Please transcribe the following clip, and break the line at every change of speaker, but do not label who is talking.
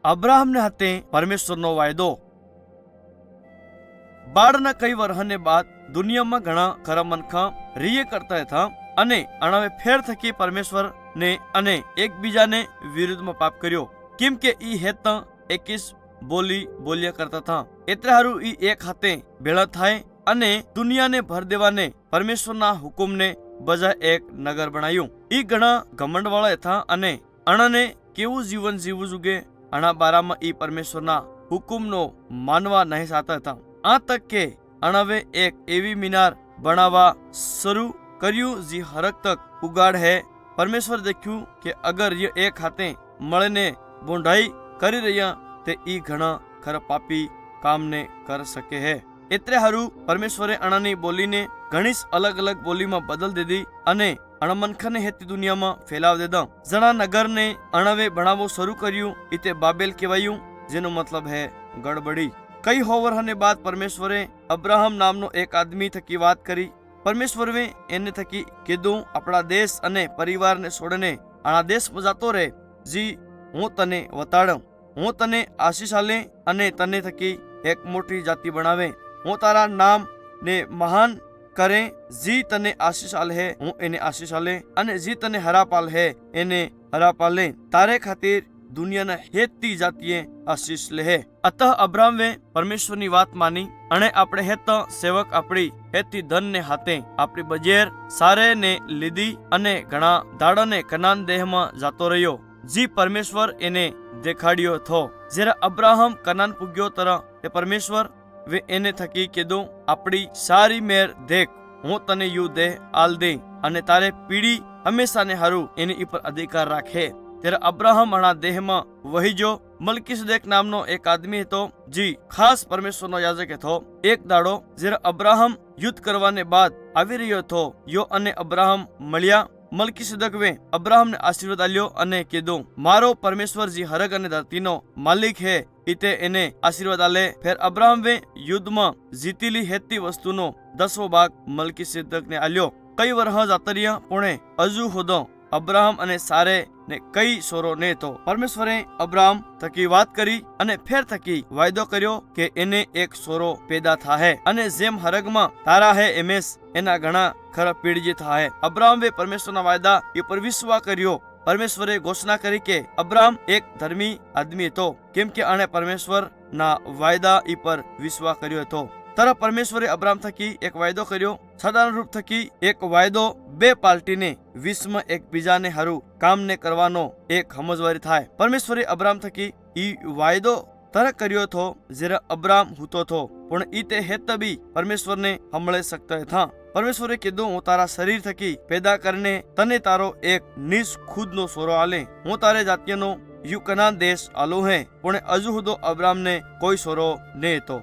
Abraham ને હાથે પરમેશ્વરનો વાયદો। બાળના કઈ વર્ષને બાદ દુનિયામાં ઘણા ખરા મનખા રીએ કરતા હતા અને અણાવે ફેર થકી પરમેશ્વર ને અને એકબીજાને વિરુદ્ધમાં પાપ કર્યો, કેમ કે ઈ હેત 21 બોલી બોલ્યા કરતા હતા। એટલે હારું ઈ એક હાથે ભેળા થાય અને દુનિયાને ભર દેવાને પરમેશ્વરના હુકુમને બજાય એક નગર બનાવ્યું। ઈ ઘણા ઘમંડ વાળા હતા અને અણાને કેવું જીવન જીવવું જોઈએ અણા બારામાં ઈ પરમેશ્વરના હુકુમનો માનવા નહીં સાતા હતા। આ તક કે અણાવે એક એવી મીનાર બનાવવા શરૂ કર્યું જે હરક તક ઉગાડ હે। પરમેશ્વર દેખ્યું કે અગર ये એક હાથે મળીને બોંઢાઈ કરી રહ્યા તે ઈ ઘણા ખરા પાપી કામને કર શકે હે। એટલે હારું પરમેશ્વરે અણાની બોલીને ઘણી અલગ અલગ બોલીમાં બદલ દીધી અને અણમનખાને હેતી દુનિયામાં ફેલાવ દીધા। જણા નગરને અણાવે ભણાવવું શરૂ કર્યું ઇતે બાબેલ કહેવાયું, જેનો મતલબ હે ગડબડી। કઈ હોવરહને બાદ પરમેશ્વરે અબ્રાહમ નામનો એક આદમી થકી વાત કરી। પરમેશ્વરે એને થકી કીધું આપણા દેશ અને પરિવારને છોડીને આના દેશમાં જતો રહે, જી હું તને વતાડું। હું તને આશીષ આલે અને તને થકી એક મોટી જાતિ બનાવે। હું તારા નામ ને મહાન કરે। જી તને આશીષ આલે હે હું એને આશીષ આલે અને જી તને હરાપાલ હે એને હરાપાલે। તારે ખાतिर દુનિયાના હેતી જાતિએ આશીષ લે। અતઃ અબ્રાહમે પરમેશ્વરની વાત માની અને આપણે હેત સેવક આપણી હેતી ધન ને હાથે આપણી બજેર સારે ને લીધી અને ઘણા દાડાને કનાન દેહમાં જાતો રહ્યો, જી પરમેશ્વર એને દેખાડ્યો થો। જ્યારે અબ્રાહમ કનાન પૂગ્યો તરા તે પરમેશ્વર વે એને થકી કીધું આપણી સારી મેર દેખ, હું તને યુ દેહ આલ દે અને તારે પીડી હંમેશાને હારું એની ઉપર અધિકાર રાખે। ત્યારે અબ્રાહમ અણા દેહમાં વહી જો। મલકીસદેક નામનો એક આદમી હતો જી ખાસ પરમેશ્વરનો યાજક હતો। એક દાડો જ્યારે અબ્રાહમ યુદ્ધ કરવાને બાદ આવી રહ્યો હતો, યો અને અબ્રાહમ મળ્યા। મલકીસદેક વે અબ્રાહમને આશીર્વાદ આલ્યો અને કીધું મારો પરમેશ્વર જી હરગ અને ધરતીનો માલિક હે ઇતે એને આશીર્વાદ આલે। ફેર અબ્રાહમ વે યુદ્ધમાં જીતીલી હેતી વસ્તુનો 10વો ભાગ મલકીસદેકને આલ્યો। કઈ વર્ષ જાતરિયા પુણે હજુ હોદો અબ્રાહમ અને સારે ને કઈ સોરો ને તો પરમેશ્વરે અબ્રાહમ થકી વાત કરી અને ફેર થકી વાયદો કર્યો કે એને એક સોરો પેદા થાહે અને જેમ હરગમાં તારા હે એમેસ એના ઘણા ખરા પીડજી થાહે। અબ્રાહમે પરમેશ્વરના વાયદા ઉપર વિશ્વાસ કર્યો। પરમેશ્વરે ઘોષણા કરી કે અબ્રાહમ એક ધર્મી આદમી હતો, કેમ કે આણે પરમેશ્વર ના વાયદા પર વિશ્વાસ કર્યો હતો। તરફ પરમેશ્વરે અબ્રાહમ થકી એક વાયદો કર્યો। સાધારણ રૂપ થકી એક વાયદો બે પાર્ટીને વિશ્વમાં એકબીજાને હારું કામને કરવાનો એક સમજવારી થાય। પરમેશ્વરે અબ્રાહમ થકી ઈ વાયદો તરક કર્યો થો જ્યારે અબ્રાહમ હૂતો થો, પણ ઈ તે હેત બી પરમેશ્વરને હમળે શકતા હતા। પરમેશ્વરે કીધું હું તારા શરીર થકી પેદા કરીને તને તારો એક નિજ ખુદનો સોરો આલે। હું તારે જાતિનો યુ કનાન દેશ આલો હે, પણ હજુ હુદો અબ્રાહમને કોઈ સોરો ને હતો।